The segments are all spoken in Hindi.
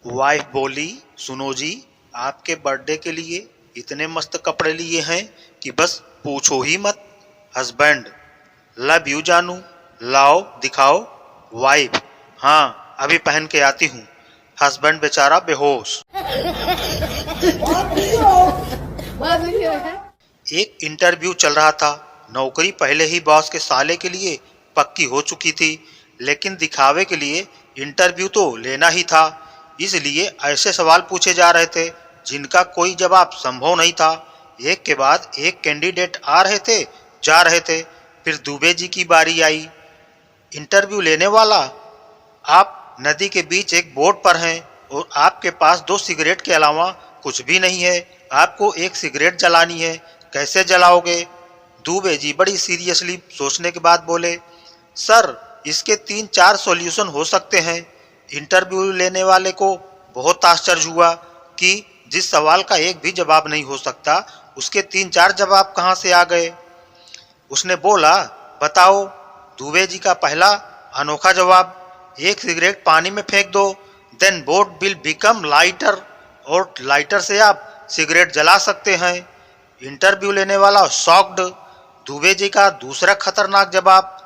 वाइफ बोली, सुनो जी, आपके बर्थडे के लिए इतने मस्त कपड़े लिए हैं कि बस पूछो ही मत। हस्बैंड, लव यू जानू, लाओ दिखाओ। वाइफ, हाँ अभी पहन के आती हूँ। हस्बैंड बेचारा बेहोश। एक इंटरव्यू चल रहा था। नौकरी पहले ही बॉस के साले के लिए पक्की हो चुकी थी, लेकिन दिखावे के लिए इंटरव्यू तो लेना ही था। इसलिए ऐसे सवाल पूछे जा रहे थे जिनका कोई जवाब संभव नहीं था। एक के बाद एक कैंडिडेट आ रहे थे, जा रहे थे। फिर दुबे जी की बारी आई। इंटरव्यू लेने वाला, आप नदी के बीच एक बोट पर हैं और आपके पास 2 सिगरेट के अलावा कुछ भी नहीं है। आपको एक सिगरेट जलानी है, कैसे जलाओगे? दुबे जी बड़ी सीरियसली सोचने के बाद बोले, सर इसके 3-4 सॉल्यूशन हो सकते हैं। इंटरव्यू लेने वाले को बहुत आश्चर्य हुआ कि जिस सवाल का एक भी जवाब नहीं हो सकता, उसके 3-4 जवाब कहाँ से आ गए। उसने बोला, बताओ। दुबे जी का पहला अनोखा जवाब, एक सिगरेट पानी में फेंक दो, then boat will become lighter, और लाइटर से आप सिगरेट जला सकते हैं। इंटरव्यू लेने वाला शॉक्ड। दुबे जी का दूसरा खतरनाक जवाब,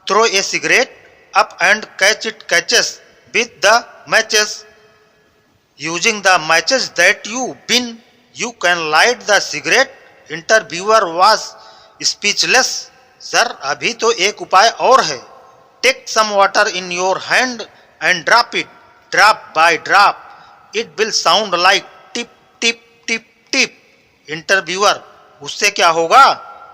throw a cigarette up and catch it catches with the matches. Using the matches that you bin, you can light the cigarette. Interviewer was speechless. Sir अभी तो एक उपाय और है। Take some water in your hand and drop it, drop by drop. It will sound like tip tip tip tip. Interviewer, उससे क्या होगा?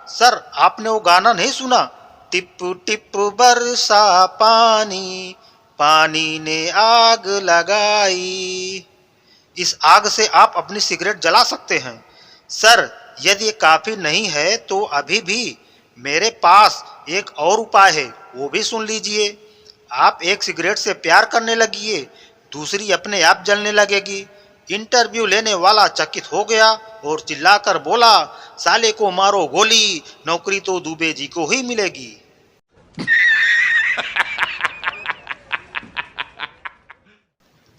सर आपने वो गाना नहीं सुना, टिप टिप बरसा पानी, पानी ने आग लगाई। इस आग से आप अपनी सिगरेट जला सकते हैं। सर यदि ये काफी नहीं है तो अभी भी मेरे पास एक और उपाय है, वो भी सुन लीजिए। आप एक सिगरेट से प्यार करने लगिए, दूसरी अपने आप जलने लगेगी। इंटरव्यू लेने वाला चकित हो गया और चिल्लाकर बोला, साले को मारो गोली, नौकरी तो दुबे जी को ही मिलेगी।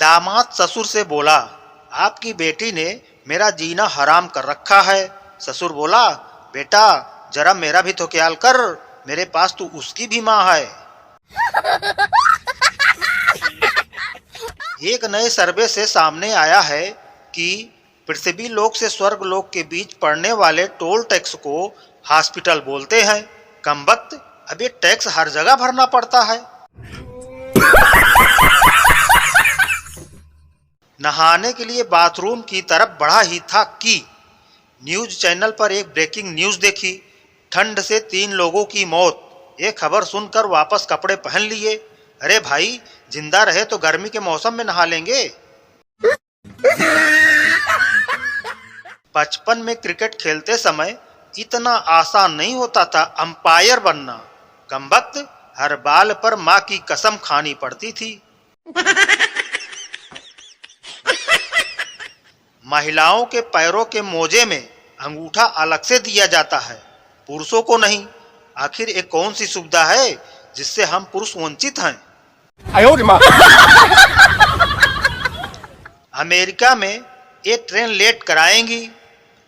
दामाद ससुर से बोला, आपकी बेटी ने मेरा जीना हराम कर रखा है। ससुर बोला, बेटा जरा मेरा भी तो ख्याल कर, मेरे पास तो उसकी भी माँ है। एक नए सर्वे से सामने आया है कि पृथ्वी लोक से स्वर्ग लोक के बीच पड़ने वाले टोल टैक्स को हॉस्पिटल बोलते हैं। कमबख्त, अब ये टैक्स हर जगह भरना पड़ता है। नहाने के लिए बाथरूम की तरफ बढ़ा ही था कि न्यूज चैनल पर एक ब्रेकिंग न्यूज देखी। ठंड से 3 लोगों की मौत। ये खबर सुनकर वापस कपड़े पहन लिए। अरे भाई, जिंदा रहे तो गर्मी के मौसम में नहा लेंगे। बचपन में क्रिकेट खेलते समय इतना आसान नहीं होता था अंपायर बनना। कमबख्त, हर बाल पर माँ की कसम खानी पड़ती थी। महिलाओं के पैरों के मोजे में अंगूठा अलग से दिया जाता है, पुरुषों को नहीं। आखिर एक कौन सी सुविधा है जिससे हम पुरुष वंचित हैं? अमेरिका में ये ट्रेन लेट कराएंगी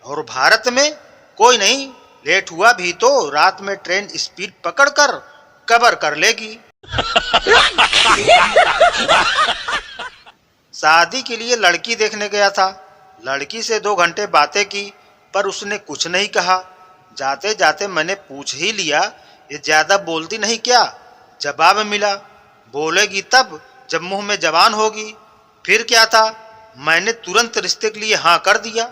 और भारत में कोई नहीं, लेट हुआ भी तो रात में ट्रेन स्पीड पकड़कर कवर कर लेगी। शादी के लिए लड़की देखने गया था। लड़की से 2 घंटे बातें की पर उसने कुछ नहीं कहा। जाते जाते मैंने पूछ ही लिया, ये ज्यादा बोलती नहीं क्या? जवाब मिला, बोलेगी तब जब मुंह में जबान होगी। फिर क्या था, मैंने तुरंत रिश्ते के लिए हाँ कर दिया।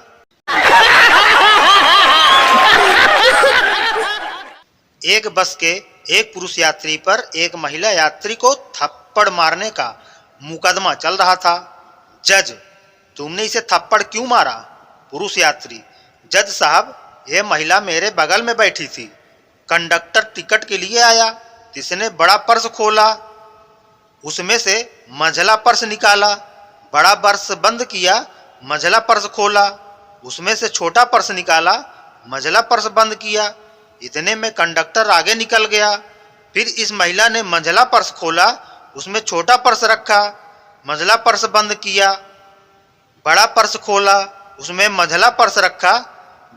एक बस के एक पुरुष यात्री पर एक महिला यात्री को थप्पड़ मारने का मुकदमा चल रहा था। जज, तुमने इसे थप्पड़ क्यों मारा? पुरुष यात्री, जज साहब, यह महिला मेरे बगल में बैठी थी। कंडक्टर टिकट के लिए आया, इसने बड़ा पर्स खोला, उसमें से मंझला पर्स निकाला। बड़ा पर्स बंद किया, मंझला पर्स खोला, उसमें से छोटा पर्स निकाला, मंझला पर्स बंद किया। इतने में कंडक्टर आगे निकल गया। फिर इस महिला ने मंझला पर्स खोला, उसमें छोटा पर्स रखा, मंझला पर्स बंद किया। बड़ा पर्स खोला, उसमें मंझला पर्स रखा,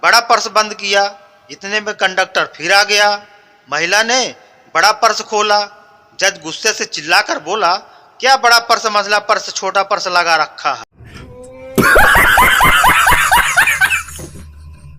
बड़ा पर्स बंद किया। इतने में कंडक्टर फिर आ गया। महिला ने बड़ा पर्स खोला। जज गुस्से से चिल्लाकर बोला, क्या बड़ा पर्स मंझला पर्स छोटा पर्स लगा रखा है?